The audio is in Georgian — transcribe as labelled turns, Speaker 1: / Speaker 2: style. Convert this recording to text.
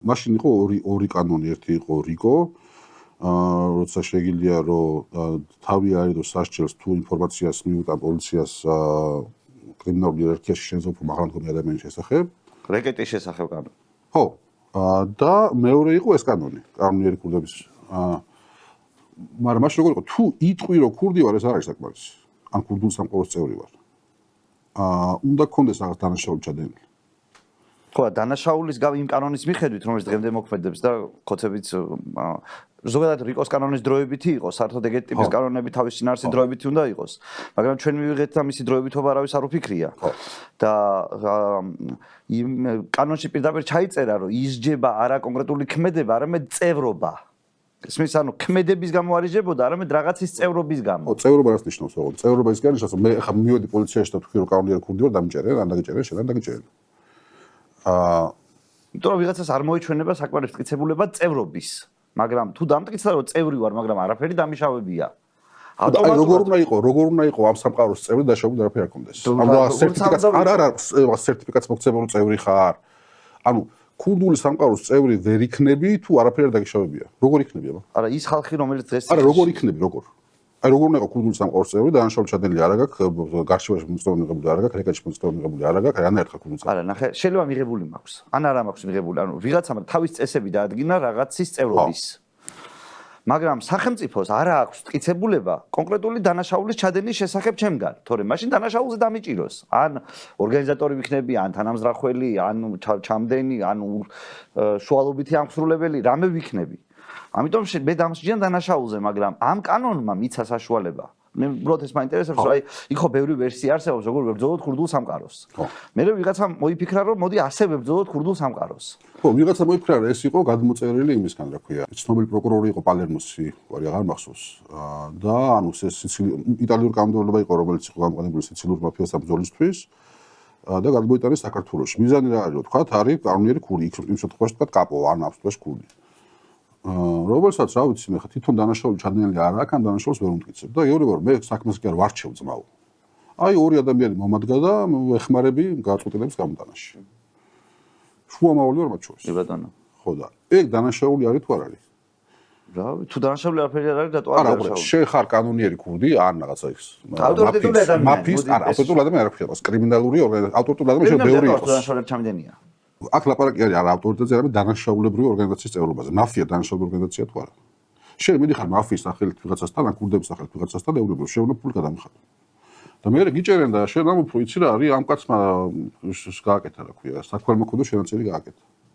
Speaker 1: მაშინ იყო ორი კანონი, ერთი იყო რიგო, როცა შეგიძლია რომ თავი აედო სასჯელს თუ ინფორმაციას მიუტან პოლიციას კრიმინალურ იერარქიაში შენზე უფრო მაღლა მდგომი ადამიანის შესახებ.
Speaker 2: რეკეტის შესახებ კანონი.
Speaker 1: ხო. და მეორე იყო ეს კანონი, კანონიერი ქურდების. მაგრამ მაშინ როგორ იყო, თუ იტყვი რომ ქურდი ვარ, ეს არ არის საკმარისი. ან ქურდული სამყაროს წევრი ვარ. უნდა გქონდეს რაღაც დანაშაული ჩადენილი.
Speaker 2: ხო, დანაშაულის იმ კანონის მიხედვით, რომელიც დღემდე მოქმედებს და ხოცებით ზოგადად რიკოს კანონის დროებითი იყო, საერთოდ ეგეთი ტიპის კანონები თავის შინაარსი დროებითი უნდა იყოს, მაგრამ ჩვენ მივიღეთ და მისი დროებითობა არავის არ უფიქრია. და იმ კანონში პირდაპირ ჩაიწერა, რომ ისჯება არა კონკრეტული ქმედება, არამედ წევრობა. ისმის ანუ ქმედების გამო არ იჯებოდა, არამედ რაღაცის წევრობის გამო.
Speaker 1: ხო, წევრობა რას ნიშნავს, ოღონდ? წევრობა ის განსხვავდება, მე ხა მივედი პოლიციაში და თქვი რომ კანონიერი ქურდი ვარ, დამიჭერენ, ან დაგიჭერენ, შენ არ დაგიჭერენ.
Speaker 2: იმიტომ რომ ვიღაცას არ მოიჩვენება საკმარისი მტკიცებულება წევრობის, მაგრამ თუ დამტკიცა რომ წევრი ვარ, მაგრამ არაფერი დამიშავებია.
Speaker 1: აი როგორ უნდა იყო ამ სამყაროს წევრი დაშავებული არაფერი არ კონდეს. ანუ სერტიფიკატს არა სერტიფიკატს მოგცემ რომ წევრი ხარ. ანუ ქურდული სამყაროს წევრი ვერ იქნები თუ არაფერი არ დაგიშავებია. როგორ იქნები აბა?
Speaker 2: არა, ის ხალხი რომელიც დღეს
Speaker 1: არა, როგორ იქნები, როგორ? აი როგორ უნდა იყო ქურდული სამყაროს წევრი, დანაშაული ჩადენილი არა გაქვს, გარშემოში მოწვეული მიღებული არა გაქვს, რეკეტში მოწვეული მიღებული არა გაქვს, რანაირად ხარ ქურდული.
Speaker 2: არა, ნახე, შეიძლება მიღებული მაქვს. ან არა მაქვს მიღებული, ანუ ვიღაცამ თავის წესები დაადგინა რაღაცის წევრობის. მაგრამ სახელმწიფოს არ აქვს მტკიცებულება კონკრეტული დანაშაულის ჩადენის შესახებ ჩემგან, თორემ მაშინ დანაშაულზე დამიჭიროს. ან ორგანიზატორი ვიქნები, ან თანამზრახველი, ან ჩამდენი, ან შუალობითი ამხსრულებელი, რამე ვიქნები. ამიტომ მე დამსჯიან დანაშაულზე, მაგრამ ამ კანონმა მიცა საშუალება. მე უბრალოდ ეს მაინტერესებს, რომ აი იქ ხო ბევრი ვერსია არსებობს, როგორ ვებრძოლოთ ქურდულ სამყაროს. მე ვიღაცამ მოიფიქრა, რომ მოდი ასე ვებრძოლოთ ქურდულ სამყაროს.
Speaker 1: ხო, ვიღაცამ მოიფიქრა, რომ ეს იყო გადმოწერილი იმისგან, რა ქვია. ცნობილი პროკურორი იყო პალერმოსი, ვარი აღარ მახსოვს. და ანუ ეს იტალიური კანონმდებლობა იყო, რომელიც იყო გამოყენებული სიცილურ მაფიასთან ბრძოლისთვის. და გადმოიტანეს საქართველოში. მიზანი რა არის, თქვათ, არის კანონიერი ქურდი, იმ შემთხვევაში თქვათ კაპო, ან აბსოლუტურად ქურდი. რომელსაც რა ვიცი მე ხა თვითონ დანაშაული ჩადენილი არ აქვს, ან დანაშაულს ვერ უმტკიცებ და ეუბნება რომ მე საქმეს კი არ ვარჩევ ძმაო. აი ორი ადამიანი მომადგა და ეხმარები გაწყვეტილებს გამოტანაში. შუამავალი ვარ მათ შორის.
Speaker 2: კი ბატონო.
Speaker 1: ხო და ეგ დანაშაული არის თუ არ არის?
Speaker 2: რა თუ დანაშაული არაფერი არ არის, რატო არ
Speaker 1: არის დანაშაული? შენ ხარ კანონიერი ქურდი, ან რაღაცა ის.
Speaker 2: ავტორიტეტული ადამიანი.
Speaker 1: მაფიის, არა, ავტორიტეტული ადამიანი არ ხდება, კრიმინალური ავტორიტეტული ადამიანი შეიძლება ბევრი იყოს.
Speaker 2: დანაშაულები ჩამდენია.
Speaker 1: აქ ლაპარაკი არის არა ავტორიტეტზე, არამედ დანაშაულებრივი ორგანიზაციის წევრობაზე. მაფია დანაშაულებრივი ორგანიზაცია თუ არა? შენ მიდიხარ მაფიის სახელით ვიღაცასთან, ან ქურდების სახელით ვიღაცასთან, ეუბნები რომ შენ უნდა ფული გადამიხადო. და მე გიჭერენ და შენ ამ უფრო იცი რა არის ამ კაცმა გააკეთა რა ქვია, საქველმოქმედო შენაწერი გააკეთა.